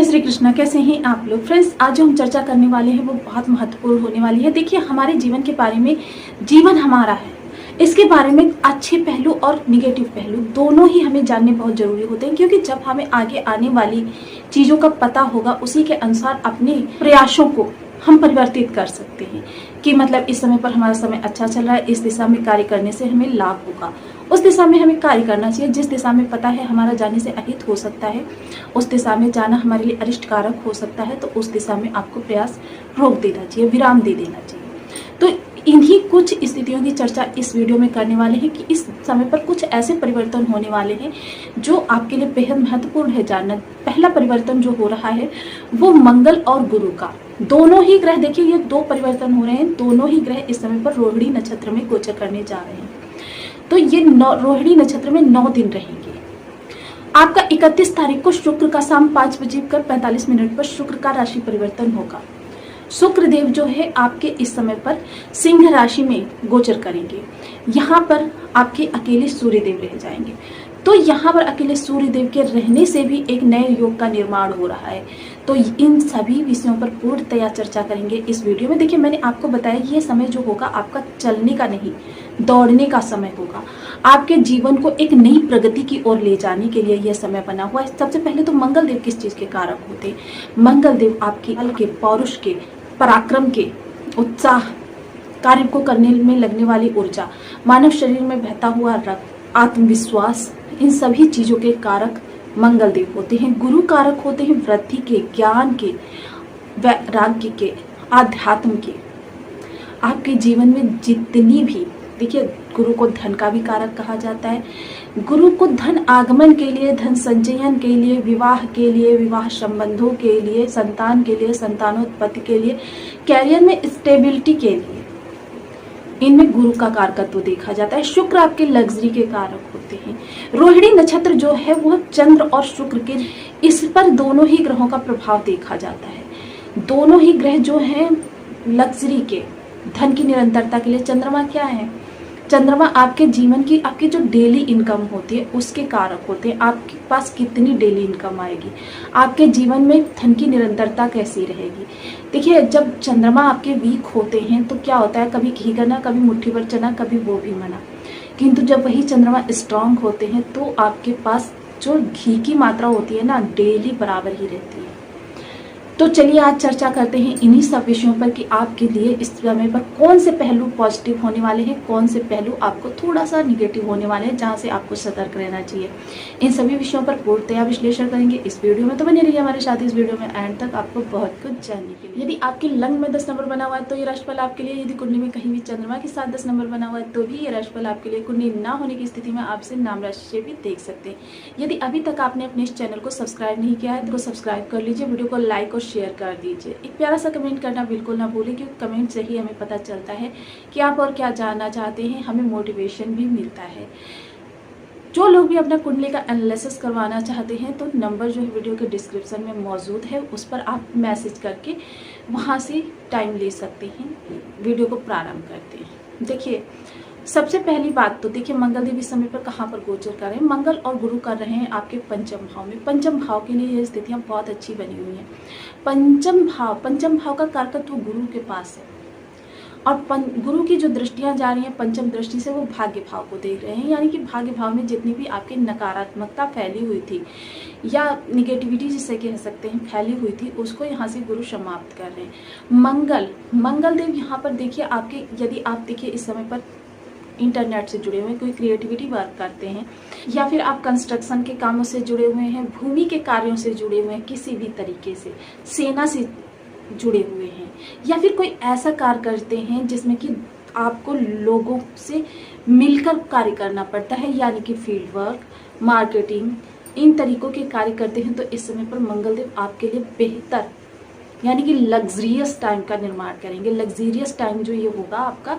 जय श्री कृष्ण। कैसे हैं आप लोग फ्रेंड्स? आज जो हम चर्चा करने वाले हैं वो बहुत महत्वपूर्ण होने वाली है। देखिए, हमारे जीवन के बारे में, जीवन हमारा है, इसके बारे में अच्छे पहलू और निगेटिव पहलू दोनों ही हमें जानने बहुत जरूरी होते हैं, क्योंकि जब हमें आगे आने वाली चीजों का पता होगा उसी के अनुसार अपने प्रयासों को हम परिवर्तित कर सकते हैं कि मतलब इस समय पर हमारा समय अच्छा चल रहा है, इस दिशा में कार्य करने से हमें लाभ होगा, उस दिशा में हमें कार्य करना चाहिए। जिस दिशा में पता है हमारा जाने से अहित हो सकता है, उस दिशा में जाना हमारे लिए अरिष्ट कारक हो सकता है, तो उस दिशा में आपको प्रयास रोक देना चाहिए, विराम दे देना चाहिए। तो इन्हीं कुछ स्थितियों की चर्चा इस वीडियो में करने वाले हैं कि इस समय पर कुछ ऐसे परिवर्तन होने वाले हैं जो आपके लिए बेहद महत्वपूर्ण है जानना। पहला परिवर्तन जो हो रहा है वो मंगल और गुरु का, दोनों ही ग्रह, देखिए ये दो परिवर्तन हो रहे हैं, दोनों ही ग्रह इस समय पर रोहिणी नक्षत्र में गोचर करने जा रहे हैं। तो ये रोहिणी नक्षत्र में 9 दिन रहेंगे। आपका 31 तारीख को शुक्र का शाम 5:45 पर शुक्र का राशि परिवर्तन होगा। शुक्र देव जो है आपके इस समय पर सिंह राशि में गोचर करेंगे। यहाँ पर आपके अकेले सूर्य देव रह जाएंगे। तो यहाँ पर अकेले सूर्य देव के रहने से भी एक नए योग का निर्माण हो रहा है। तो इन सभी विषयों पर पूर्णतया चर्चा करेंगे इस वीडियो में। देखिए, मैंने आपको बताया ये समय जो होगा आपका चलने का नहीं, दौड़ने का समय होगा। आपके जीवन को एक नई प्रगति की ओर ले जाने के लिए यह समय बना हुआ है। सबसे पहले तो मंगल देव किस चीज के कारक होते हैं? मंगल देव आपके बल के, पौरुष के, पराक्रम के, उत्साह, कार्य को करने में लगने वाली ऊर्जा, मानव शरीर में बहता हुआ रक्त, आत्मविश्वास, इन सभी चीजों के कारक मंगल देव होते हैं। गुरु कारक होते हैं वृद्धि के, ज्ञान के, वैराग्य के, आध्यात्म के। आपके जीवन में जितनी भी, देखिए गुरु को धन का भी कारक कहा जाता है। गुरु को धन आगमन के लिए, धन संचयन के लिए, विवाह के लिए, विवाह संबंधों के लिए, संतान के लिए, संतानोत्पत्ति के लिए, कैरियर में स्टेबिलिटी के लिए, इनमें गुरु का कारकत्व देखा जाता है। शुक्र आपके लग्जरी के कारक होते हैं। रोहिणी नक्षत्र जो है वह चंद्र और शुक्र के, इस पर दोनों ही ग्रहों का प्रभाव देखा जाता है। दोनों ही ग्रह जो हैं लग्जरी के, धन की निरंतरता के लिए। चंद्रमा क्या है? चंद्रमा आपके जीवन की, आपकी जो डेली इनकम होती है उसके कारक होते हैं। आपके पास कितनी डेली इनकम आएगी, आपके जीवन में धन की निरंतरता कैसी रहेगी। देखिए, जब चंद्रमा आपके वीक होते हैं तो क्या होता है, कभी घी गना, कभी मुट्ठी भर चना, कभी वो भी मना। किंतु जब वही चंद्रमा स्ट्रांग होते हैं तो आपके पास जो घी की मात्रा होती है ना, डेली बराबर ही रहती है। तो चलिए आज चर्चा करते हैं इन्हीं सब विषयों पर कि आपके लिए इस समय पर कौन से पहलू पॉजिटिव होने वाले हैं, कौन से पहलू आपको थोड़ा सा निगेटिव होने वाले हैं, जहां से आपको सतर्क रहना चाहिए। इन सभी विषयों पर पूर्णतया विश्लेषण करेंगे इस वीडियो में। तो बने रहिए हमारे साथ इस वीडियो में एंड तक, आपको बहुत कुछ जानने के लिए। यदि आपके लग्न में 10 नंबर बना हुआ है तो ये राशिफल आपके लिए। यदि कुंडली में कहीं भी चंद्रमा के साथ 10 नंबर बना हुआ है तो भी ये राशिफल आपके लिए। कुंडली ना होने की स्थिति में आपसे नाम राशि से भी देख सकते हैं। यदि अभी तक आपने अपने इस चैनल को सब्सक्राइब नहीं किया है तो सब्सक्राइब कर लीजिए, वीडियो को लाइक और शेयर कर दीजिए। एक प्यारा सा कमेंट करना बिल्कुल ना भूलें, क्योंकि कमेंट से ही हमें पता चलता है कि आप और क्या जानना चाहते हैं, हमें मोटिवेशन भी मिलता है। जो लोग भी अपना कुंडली का एनालिसिस करवाना चाहते हैं तो नंबर जो है वीडियो के डिस्क्रिप्शन में मौजूद है, उस पर आप मैसेज करके वहां से टाइम ले सकते हैं। वीडियो को प्रारंभ करते हैं। देखिए, सबसे पहली बात तो देखिए, मंगल देव इस समय पर कहाँ पर गोचर कर रहे हैं? मंगल और गुरु कर रहे हैं आपके पंचम भाव में। पंचम भाव के लिए ये स्थितियां बहुत अच्छी बनी हुई हैं। पंचम भाव का कारकत्व गुरु के पास है और गुरु की जो दृष्टियां जा रही हैं पंचम दृष्टि से, वो भाग्य भाव को देख रहे हैं। यानी कि भाग्य भाव में जितनी भी आपकी नकारात्मकता फैली हुई थी या निगेटिविटी जिसे कह सकते हैं फैली हुई थी, उसको यहाँ से गुरु समाप्त कर रहे हैं। मंगल देव यहाँ पर देखिए आपके, यदि आप देखिए इस समय पर इंटरनेट से जुड़े हुए, कोई क्रिएटिविटी वर्क करते हैं या फिर आप कंस्ट्रक्शन के कामों से जुड़े हुए हैं, भूमि के कार्यों से जुड़े हुए हैं, किसी भी तरीके से सेना से जुड़े हुए हैं, या फिर कोई ऐसा कार्य करते हैं जिसमें कि आपको लोगों से मिलकर कार्य करना पड़ता है, यानी कि फील्ड वर्क, मार्केटिंग, इन तरीकों के कार्य करते हैं, तो इस समय पर मंगल देव आपके लिए बेहतर, यानी कि लग्जरियस टाइम का निर्माण करेंगे। लग्जरियस टाइम जो ये होगा आपका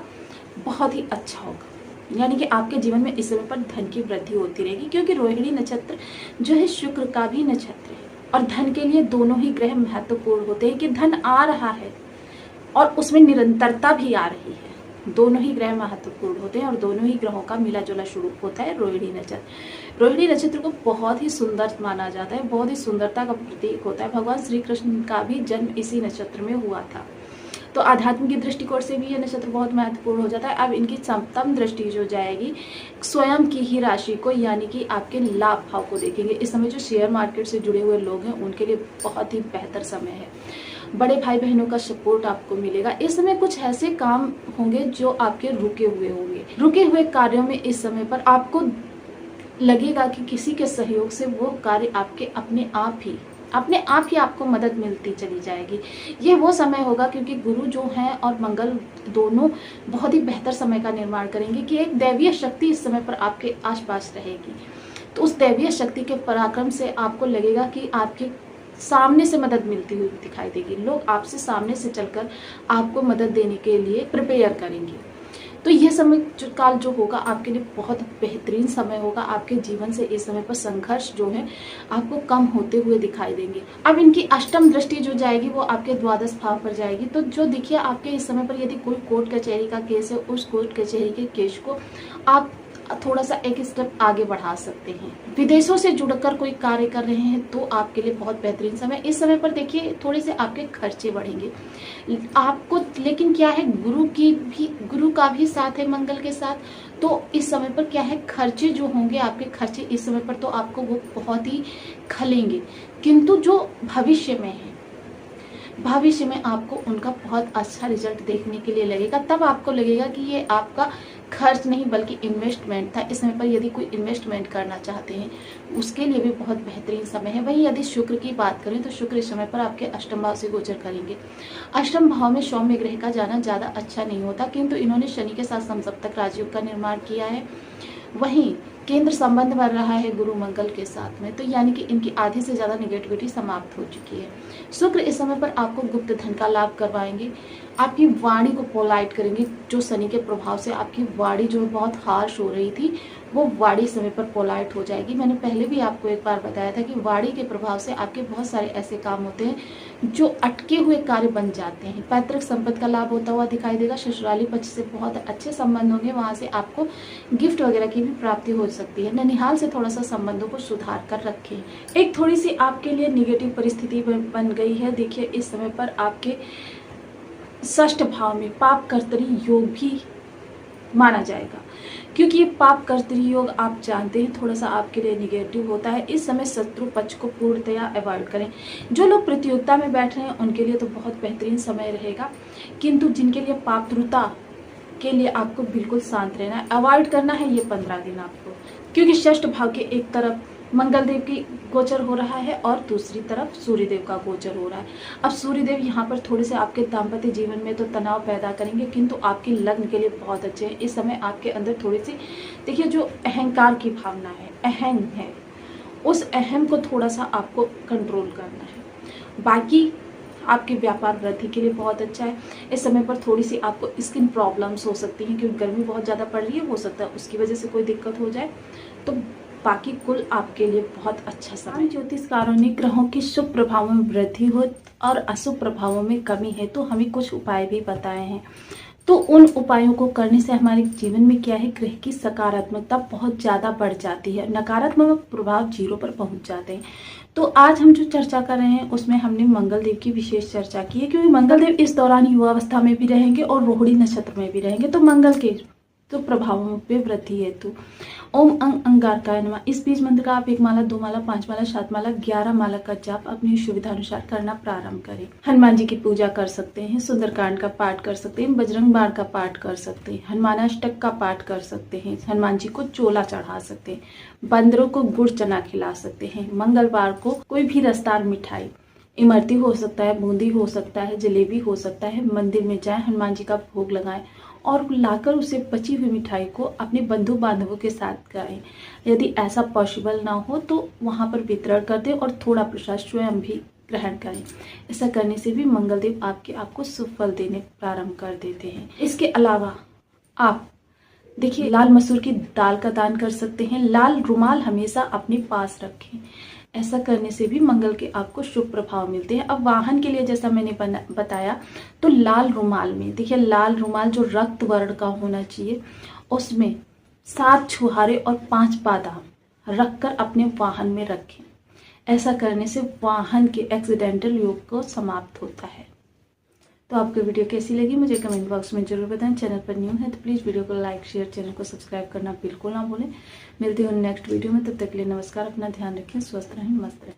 बहुत ही अच्छा होगा, यानी कि आपके जीवन में इस समय पर धन की वृद्धि होती रहेगी, क्योंकि रोहिणी नक्षत्र जो है शुक्र का भी नक्षत्र है और धन के लिए दोनों ही ग्रह महत्वपूर्ण होते हैं कि धन आ रहा है और उसमें निरंतरता भी आ रही है। दोनों ही ग्रह महत्वपूर्ण होते हैं और दोनों ही ग्रहों का मिला जुला शुरू होता है रोहिणी नक्षत्र। रोहिणी नक्षत्र को बहुत ही सुंदर माना जाता है, बहुत ही सुंदरता का प्रतीक होता है। भगवान श्री कृष्ण का भी जन्म इसी नक्षत्र में हुआ था। तो आध्यात्म की दृष्टिकोण से भी ये नक्षत्र बहुत महत्वपूर्ण हो जाता है। अब इनकी सप्तम दृष्टि जो जाएगी स्वयं की ही राशि को, यानी कि आपके लाभ भाव को देखेंगे। इस समय जो शेयर मार्केट से जुड़े हुए लोग हैं उनके लिए बहुत ही बेहतर समय है। बड़े भाई बहनों का सपोर्ट आपको मिलेगा। इस समय कुछ ऐसे काम होंगे जो आपके रुके हुए होंगे। रुके हुए कार्यों में इस समय पर आपको लगेगा कि किसी के सहयोग से वो कार्य आपके अपने आप ही आपको मदद मिलती चली जाएगी। ये वो समय होगा क्योंकि गुरु जो हैं और मंगल दोनों बहुत ही बेहतर समय का निर्माण करेंगे कि एक दैवीय शक्ति इस समय पर आपके आसपास रहेगी। तो उस दैवीय शक्ति के पराक्रम से आपको लगेगा कि आपके सामने से मदद मिलती हुई दिखाई देगी। लोग आपसे सामने से चलकर आपको मदद देने के लिए प्रिपेयर करेंगे। तो यह समय काल जो होगा आपके लिए बहुत बेहतरीन समय होगा। आपके जीवन से इस समय पर संघर्ष जो है आपको कम होते हुए दिखाई देंगे। अब इनकी अष्टम दृष्टि जो जाएगी वो आपके द्वादश भाव पर जाएगी। तो जो देखिए आपके इस समय पर यदि कोई कोर्ट कचहरी का केस है, उस कोर्ट कचहरी के केस को आप थोड़ा सा एक स्टेप आगे बढ़ा सकते हैं। विदेशों से जुड़कर कोई कार्य कर रहे हैं तो आपके लिए बहुत बेहतरीन समय। इस समय पर देखिए थोड़े से आपके खर्चे बढ़ेंगे आपको, लेकिन क्या है गुरु का भी साथ है मंगल के साथ। तो इस समय पर क्या है खर्चे जो होंगे आपके खर्चे इस समय पर तो आपको वो बहुत ही खलेंगे, किंतु जो भविष्य में है भविष्य में आपको उनका बहुत अच्छा रिजल्ट देखने के लिए लगेगा। तब आपको लगेगा कि ये आपका खर्च नहीं बल्कि इन्वेस्टमेंट था। इस समय पर यदि कोई इन्वेस्टमेंट करना चाहते हैं उसके लिए भी बहुत बेहतरीन समय है। वहीं यदि शुक्र की बात करें तो शुक्र इस समय पर आपके अष्टम भाव से गोचर करेंगे। अष्टम भाव में सौम्य ग्रह का जाना ज़्यादा अच्छा नहीं होता, किंतु इन्होंने शनि के साथ समसप्तक राजयोग का निर्माण किया है। वहीं केंद्र संबंध बन रहा है गुरु मंगल के साथ में, तो यानी कि इनकी आधी से ज़्यादा नेगेटिविटी समाप्त हो चुकी है। शुक्र इस समय पर आपको गुप्त धन का लाभ करवाएंगे। आपकी वाणी को पोलाइट करेंगे। जो शनि के प्रभाव से आपकी वाणी जो बहुत हार्श हो रही थी वो वाणी समय पर पोलाइट हो जाएगी। मैंने पहले भी आपको एक बार बताया था कि वाणी के प्रभाव से आपके बहुत सारे ऐसे काम होते हैं जो अटके हुए कार्य बन जाते हैं। पैतृक संपत्ति का लाभ होता हुआ दिखाई देगा। ससुराली पक्ष से बहुत अच्छे संबंध होंगे, वहां से आपको गिफ्ट वगैरह की भी प्राप्ति हो सकती है। ननिहाल से थोड़ा सा संबंधों को सुधार कर रखें। एक थोड़ी सी आपके लिए निगेटिव परिस्थिति बन गई है। देखिए इस समय पर आपके षष्ठ भाव में पाप कर्तरी योग भी माना जाएगा, क्योंकि ये पाप कर्तरी योग आप जानते हैं थोड़ा सा आपके लिए निगेटिव होता है। इस समय शत्रु पक्ष को पूर्णतया अवॉइड करें। जो लोग प्रतियोगिता में बैठ रहे हैं उनके लिए तो बहुत बेहतरीन समय रहेगा, किंतु जिनके लिए पात्रता के लिए आपको बिल्कुल शांत रहना है, अवॉइड करना है ये 15 दिन आपको, क्योंकि षष्ठ भाव के एक तरफ मंगल देव की गोचर हो रहा है और दूसरी तरफ सूर्य देव का गोचर हो रहा है। अब सूर्य देव यहाँ पर थोड़े से आपके दाम्पत्य जीवन में तो तनाव पैदा करेंगे, किंतु आपके लग्न के लिए बहुत अच्छे हैं। इस समय आपके अंदर थोड़ी सी देखिए जो अहंकार की भावना है, अहम है, उस अहम को थोड़ा सा आपको कंट्रोल करना है। बाकी आपके व्यापार वृद्धि के लिए बहुत अच्छा है। इस समय पर थोड़ी सी आपको स्किन प्रॉब्लम्स हो सकती हैं क्योंकि गर्मी बहुत ज़्यादा पड़ रही है, हो सकता है उसकी वजह से कोई दिक्कत हो जाए। तो बाकी कुल आपके लिए बहुत अच्छा समय। ज्योतिषकारों ने ग्रहों के शुभ प्रभावों में वृद्धि हो और अशुभ प्रभावों में कमी है तो हमें कुछ उपाय भी बताए हैं। तो उन उपायों को करने से हमारे जीवन में क्या है, ग्रह की सकारात्मकता बहुत ज़्यादा बढ़ जाती है, नकारात्मक प्रभाव 0 पर पहुंच जाते हैं। तो आज हम जो चर्चा कर रहे हैं उसमें हमने मंगल देव की विशेष चर्चा की है, क्योंकि मंगल देव इस दौरान युवावस्था में भी रहेंगे और रोहिणी नक्षत्र में भी रहेंगे। तो मंगल के तो प्रभावों पे वृद्धि हेतु ओम अंगारकाय नमः इस बीज मंत्र का आप 1 माला, 2 माला, 5 माला, 7 माला, 11 माला का जाप अपनी सुविधा अनुसार करना प्रारंभ करें। हनुमान जी की पूजा कर सकते हैं, सुंदरकांड का पाठ कर सकते हैं, बजरंग बाण का पाठ कर सकते हैं, हनुमानाष्टक का पाठ कर सकते हैं, हनुमान जी को चोला चढ़ा सकते हैं, बंदरों को गुड़ चना खिला सकते हैं। मंगलवार को कोई भी रसदार मिठाई, इमरती हो सकता है, बूंदी हो सकता है, जलेबी हो सकता है, मंदिर में जाएं, हनुमान जी का भोग लगाएं और लाकर उसे बची हुई मिठाई को अपने बंधु बांधवों के साथ खाएं। यदि ऐसा पॉसिबल ना हो तो वहां पर वितरण कर दें और थोड़ा प्रसाद स्वयं भी ग्रहण करें। ऐसा करने से भी मंगलदेव आपको शुभ फल देने प्रारंभ कर देते हैं। इसके अलावा आप देखिए लाल मसूर की दाल का दान कर सकते हैं। लाल रुमाल हमेशा अपने पास रखें। ऐसा करने से भी मंगल के आपको शुभ प्रभाव मिलते हैं। अब वाहन के लिए जैसा मैंने बताया, तो लाल रुमाल में देखिए, लाल रुमाल जो रक्त वर्ण का होना चाहिए, उसमें 7 छुहारे और 5 बादाम रखकर अपने वाहन में रखें। ऐसा करने से वाहन के एक्सीडेंटल योग को समाप्त होता है। तो आपको वीडियो कैसी लगी मुझे कमेंट बॉक्स में जरूर बताएं। चैनल पर न्यू है तो प्लीज़ वीडियो को लाइक शेयर, चैनल को सब्सक्राइब करना बिल्कुल ना भूलें। मिलते हैं नेक्स्ट वीडियो में, तब तक के लिए नमस्कार। अपना ध्यान रखें, स्वस्थ रहें, मस्त रहें।